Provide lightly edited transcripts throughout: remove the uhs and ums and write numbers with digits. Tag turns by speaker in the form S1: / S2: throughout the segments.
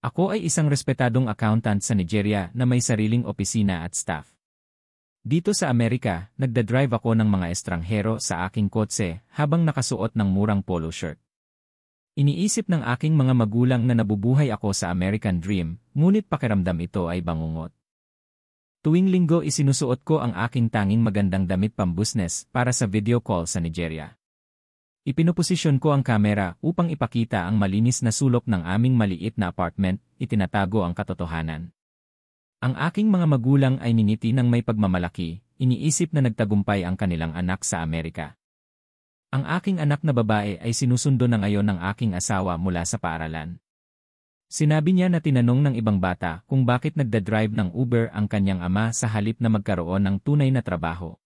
S1: Ako ay isang respetadong accountant sa Nigeria na may sariling opisina at staff. Dito sa Amerika, nagdadrive ako ng mga estranghero sa aking kotse habang nakasuot ng murang polo shirt. Iniisip ng aking mga magulang na nabubuhay ako sa American Dream, ngunit pakiramdam ito ay bangungot. Tuwing linggo isinusuot ko ang aking tanging magandang damit pambusnes para sa video call sa Nigeria. Ipinoposisyon ko ang kamera upang ipakita ang malinis na sulok ng aming maliit na apartment, itinatago ang katotohanan. Ang aking mga magulang ay ningiti ng may pagmamalaki, iniisip na nagtagumpay ang kanilang anak sa Amerika. Ang aking anak na babae ay sinusundo na ngayon ng aking asawa mula sa paaralan. Sinabi niya na tinanong ng ibang bata kung bakit nagdadrive ng Uber ang kanyang ama sa halip na magkaroon ng tunay na trabaho.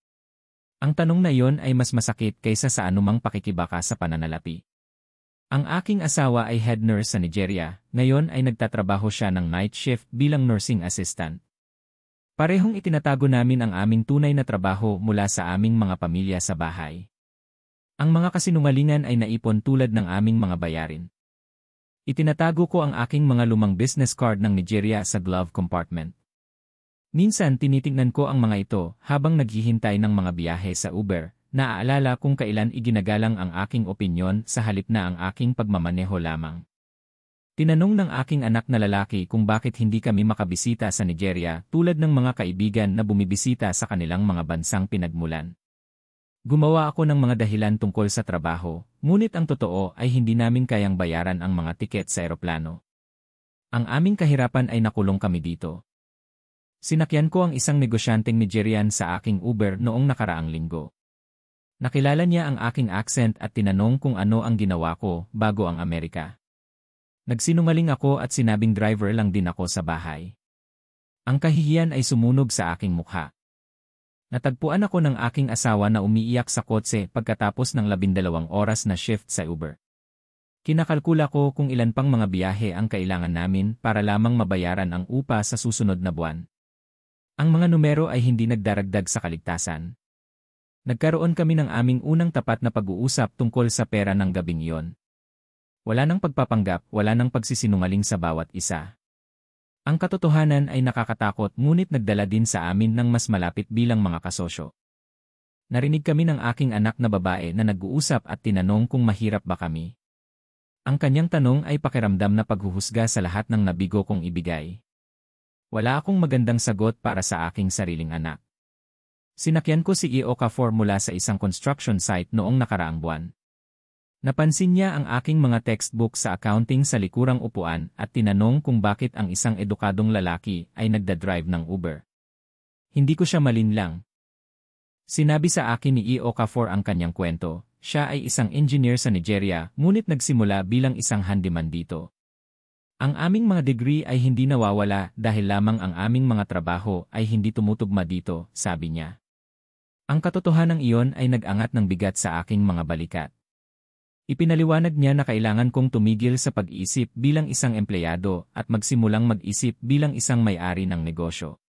S1: Ang tanong na iyon ay mas masakit kaysa sa anumang pakikibaka sa pananalapi. Ang aking asawa ay head nurse sa Nigeria, ngayon ay nagtatrabaho siya ng night shift bilang nursing assistant. Parehong itinatago namin ang aming tunay na trabaho mula sa aming mga pamilya sa bahay. Ang mga kasinungalingan ay naipon tulad ng aming mga bayarin. Itinatago ko ang aking mga lumang business card ng Nigeria sa glove compartment. Minsan tinitingnan ko ang mga ito habang naghihintay ng mga biyahe sa Uber. Naaalala kung kailan iginagalang ang aking opinyon sa halip na ang aking pagmamaneho lamang. Tinanong ng aking anak na lalaki kung bakit hindi kami makabisita sa Nigeria tulad ng mga kaibigan na bumibisita sa kanilang mga bansang pinagmulan. Gumawa ako ng mga dahilan tungkol sa trabaho, ngunit ang totoo ay hindi namin kayang bayaran ang mga tiket sa eroplano. Ang aming kahirapan ay nakulong kami dito. Sinakyan ko ang isang negosyanteng Nigerian sa aking Uber noong nakaraang linggo. Nakilala niya ang aking accent at tinanong kung ano ang ginawa ko bago ang Amerika. Nagsinungaling ako at sinabing driver lang din ako sa bahay. Ang kahihiyan ay sumunog sa aking mukha. Natagpuan ako ng aking asawa na umiiyak sa kotse pagkatapos ng 12 oras na shift sa Uber. Kinakalkula ko kung ilan pang mga biyahe ang kailangan namin para lamang mabayaran ang upa sa susunod na buwan. Ang mga numero ay hindi nagdaragdag sa kaligtasan. Nagkaroon kami ng aming unang tapat na pag-uusap tungkol sa pera ng gabing iyon. Wala nang pagpapanggap, wala nang pagsisinungaling sa bawat isa. Ang katotohanan ay nakakatakot ngunit nagdala din sa amin ng mas malapit bilang mga kasosyo. Narinig kami ng aking anak na babae na nag-uusap at tinanong kung mahirap ba kami. Ang kanyang tanong ay pakiramdam na paghuhusga sa lahat ng nabigo kong ibigay. Wala akong magandang sagot para sa aking sariling anak. Sinakyan ko si Okafor mula sa isang construction site noong nakaraang buwan. Napansin niya ang aking mga textbook sa accounting sa likurang upuan at tinanong kung bakit ang isang edukadong lalaki ay nagdadrive ng Uber. Hindi ko siya malinlang. Sinabi sa akin ni Okafor ang kanyang kwento. Siya ay isang engineer sa Nigeria, ngunit nagsimula bilang isang handyman dito. Ang aming mga degree ay hindi nawawala dahil lamang ang aming mga trabaho ay hindi tumutugma dito, sabi niya. Ang katotohanan iyon ay nag-angat ng bigat sa aking mga balikat. Ipinaliwanag niya na kailangan kong tumigil sa pag-iisip bilang isang empleyado at magsimulang mag-isip bilang isang may-ari ng negosyo.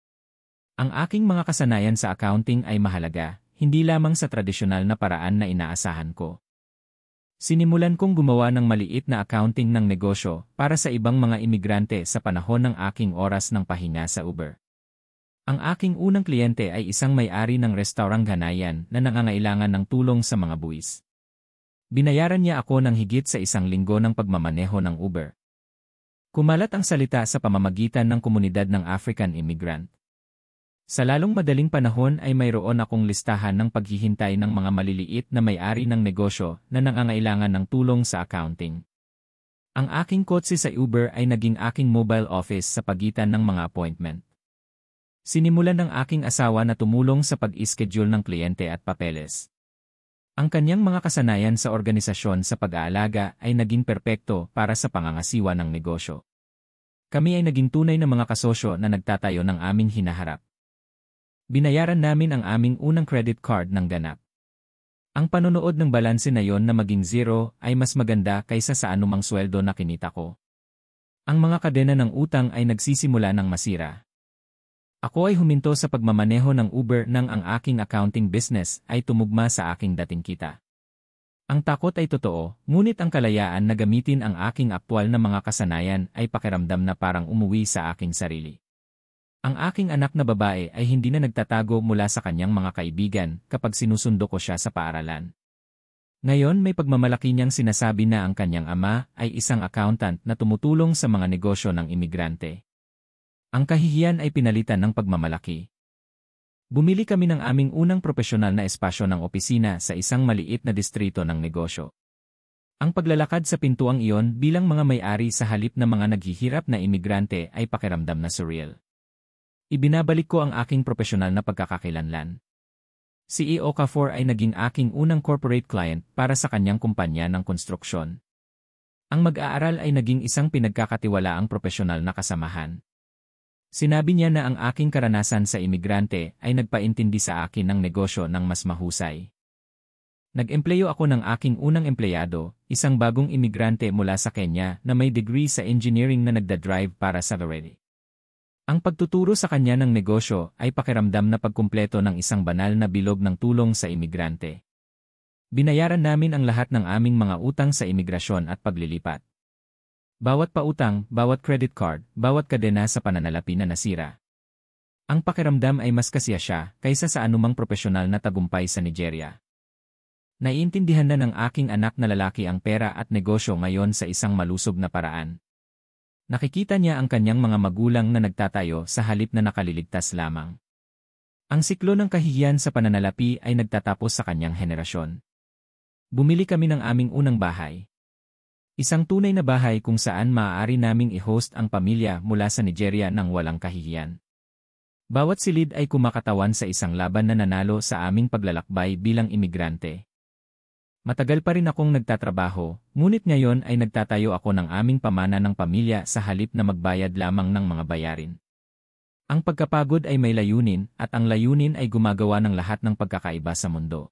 S1: Ang aking mga kasanayan sa accounting ay mahalaga, hindi lamang sa tradisyonal na paraan na inaasahan ko. Sinimulan kong gumawa ng maliit na accounting ng negosyo para sa ibang mga imigrante sa panahon ng aking oras ng pahinga sa Uber. Ang aking unang kliyente ay isang may-ari ng restaurang Ghanaian na nangangailangan ng tulong sa mga buwis. Binayaran niya ako ng higit sa 1 linggo ng pagmamaneho ng Uber. Kumalat ang salita sa pamamagitan ng komunidad ng African immigrant. Sa lalong madaling panahon ay mayroon akong listahan ng paghihintay ng mga maliliit na may-ari ng negosyo na nangangailangan ng tulong sa accounting. Ang aking kotse sa Uber ay naging aking mobile office sa pagitan ng mga appointment. Sinimulan ng aking asawa na tumulong sa pag-ischedule ng kliyente at papeles. Ang kanyang mga kasanayan sa organisasyon sa pag-aalaga ay naging perpekto para sa pangangasiwa ng negosyo. Kami ay naging tunay na mga kasosyo na nagtatayo ng aming hinaharap. Binayaran namin ang aming unang credit card ng ganap. Ang panonood ng balanse na yon na maging zero ay mas maganda kaysa sa anumang sweldo na kinita ko. Ang mga kadena ng utang ay nagsisimula ng masira. Ako ay huminto sa pagmamaneho ng Uber nang ang aking accounting business ay tumugma sa aking dating kita. Ang takot ay totoo, ngunit ang kalayaan na gamitin ang aking aktwal na mga kasanayan ay pakiramdam na parang umuwi sa aking sarili. Ang aking anak na babae ay hindi na nagtatago mula sa kanyang mga kaibigan kapag sinusundo ko siya sa paaralan. Ngayon may pagmamalaki niyang sinasabi na ang kanyang ama ay isang accountant na tumutulong sa mga negosyo ng imigrante. Ang kahihiyan ay pinalitan ng pagmamalaki. Bumili kami ng aming unang propesyonal na espasyo ng opisina sa isang maliit na distrito ng negosyo. Ang paglalakad sa pintuang iyon bilang mga may-ari sa halip na mga naghihirap na imigrante ay pakiramdam na surreal. Ibinabalik ko ang aking propesyonal na pagkakakilanlan. Si E. Okafor ay naging aking unang corporate client para sa kanyang kumpanya ng konstruksyon. Ang mag-aaral ay naging isang pinagkakatiwalaang propesyonal na kasamahan. Sinabi niya na ang aking karanasan sa imigrante ay nagpaintindi sa akin ng negosyo ng mas mahusay. Nag-empleyo ako ng aking unang empleyado, isang bagong imigrante mula sa Kenya na may degree sa engineering na nagdadrive para sa Veredi. Ang pagtuturo sa kanya ng negosyo ay pakiramdam na pagkumpleto ng isang banal na bilog ng tulong sa imigrante. Binayaran namin ang lahat ng aming mga utang sa imigrasyon at paglilipat. Bawat pautang, bawat credit card, bawat kadena sa pananalapi na nasira. Ang pakiramdam ay mas kasiya siya kaysa sa anumang propesyonal na tagumpay sa Nigeria. Naiintindihan na ng aking anak na lalaki ang pera at negosyo ngayon sa isang malusog na paraan. Nakikita niya ang kanyang mga magulang na nagtatayo sa halip na nakaliligtas lamang. Ang siklo ng kahihiyan sa pananalapi ay nagtatapos sa kanyang henerasyon. Bumili kami ng aming unang bahay. Isang tunay na bahay kung saan maaari naming i-host ang pamilya mula sa Nigeria ng walang kahihiyan. Bawat silid ay kumakatawan sa isang laban na nanalo sa aming paglalakbay bilang imigrante. Matagal pa rin akong nagtatrabaho, ngunit ngayon ay nagtatayo ako ng aming pamana ng pamilya sa halip na magbayad lamang ng mga bayarin. Ang pagkapagod ay may layunin at ang layunin ay gumagawa ng lahat ng pagkakaiba sa mundo.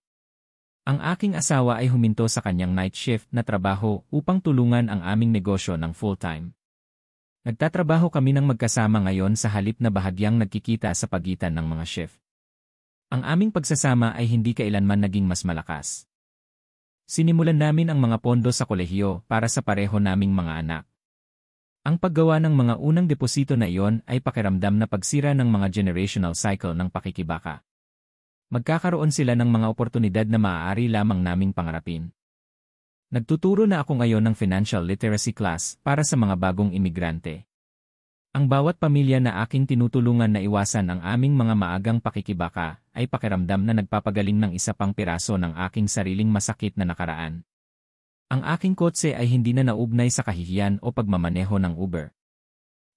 S1: Ang aking asawa ay huminto sa kanyang night shift na trabaho upang tulungan ang aming negosyo ng full-time. Nagtatrabaho kami ng magkasama ngayon sa halip na bahagyang nagkikita sa pagitan ng mga shift. Ang aming pagsasama ay hindi kailanman naging mas malakas. Sinimulan namin ang mga pondo sa kolehiyo para sa pareho naming mga anak. Ang paggawa ng mga unang deposito na iyon ay pakiramdam na pagsira ng mga generational cycle ng pakikibaka. Magkakaroon sila ng mga oportunidad na maaari lamang naming pangarapin. Nagtuturo na ako ngayon ng financial literacy class para sa mga bagong imigrante. Ang bawat pamilya na aking tinutulungan na iwasan ang aming mga maagang pakikibaka ay pakiramdam na nagpapagaling ng isa pang piraso ng aking sariling masakit na nakaraan. Ang aking kotse ay hindi na naugnay sa kahihiyan o pagmamaneho ng Uber.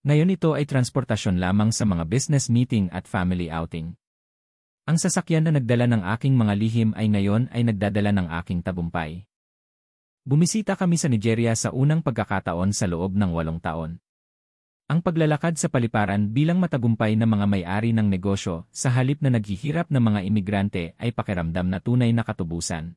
S1: Ngayon ito ay transportasyon lamang sa mga business meeting at family outing. Ang sasakyan na nagdala ng aking mga lihim ay ngayon ay nagdadala ng aking tagumpay. Bumisita kami sa Nigeria sa unang pagkakataon sa loob ng 8 taon. Ang paglalakad sa paliparan bilang matagumpay na mga may-ari ng negosyo sa halip na naghihirap na mga imigrante ay pakiramdam na tunay na katubusan.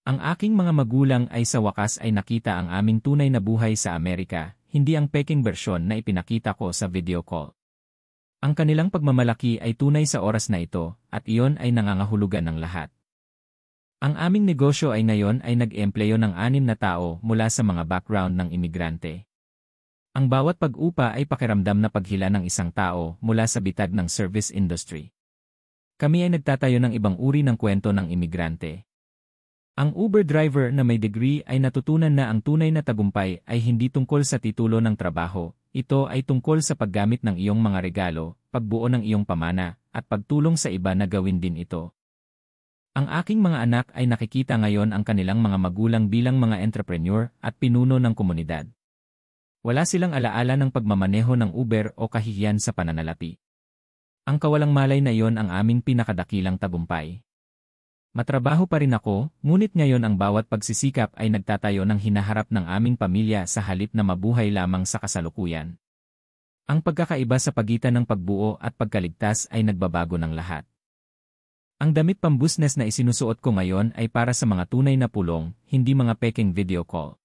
S1: Ang aking mga magulang ay sa wakas ay nakita ang aming tunay na buhay sa Amerika, hindi ang peking bersyon na ipinakita ko sa video call. Ang kanilang pagmamalaki ay tunay sa oras na ito, at iyon ay nangangahulugan ng lahat. Ang aming negosyo ay ngayon ay nag-empleyo ng 6 na tao mula sa mga background ng imigrante. Ang bawat pag-upa ay pakiramdam na paghila ng isang tao mula sa bitag ng service industry. Kami ay nagtatayo ng ibang uri ng kwento ng imigrante. Ang Uber driver na may degree ay natutunan na ang tunay na tagumpay ay hindi tungkol sa titulo ng trabaho. Ito ay tungkol sa paggamit ng iyong mga regalo, pagbuo ng iyong pamana, at pagtulong sa iba na gawin din ito. Ang aking mga anak ay nakikita ngayon ang kanilang mga magulang bilang mga entrepreneur at pinuno ng komunidad. Wala silang alaala ng pagmamaneho ng Uber o kahihiyan sa pananalapi. Ang kawalang malay na iyon ang aming pinakadakilang tagumpay. Matrabaho pa rin ako, ngunit ngayon ang bawat pagsisikap ay nagtatayo ng hinaharap ng aming pamilya sa halip na mabuhay lamang sa kasalukuyan. Ang pagkakaiba sa pagitan ng pagbuo at pagkaligtas ay nagbabago ng lahat. Ang damit pambusnes na isinusuot ko ngayon ay para sa mga tunay na pulong, hindi mga peking video call.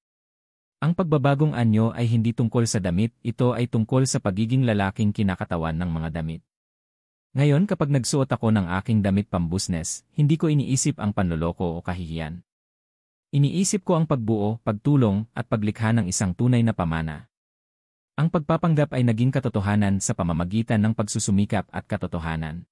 S1: Ang pagbabagong anyo ay hindi tungkol sa damit, ito ay tungkol sa pagiging lalaking kinakatawan ng mga damit. Ngayon kapag nagsuot ako ng aking damit pambusnes, hindi ko iniisip ang panloloko o kahihiyan. Iniisip ko ang pagbuo, pagtulong, at paglikha ng isang tunay na pamana. Ang pagpapanggap ay naging katotohanan sa pamamagitan ng pagsusumikap at katotohanan.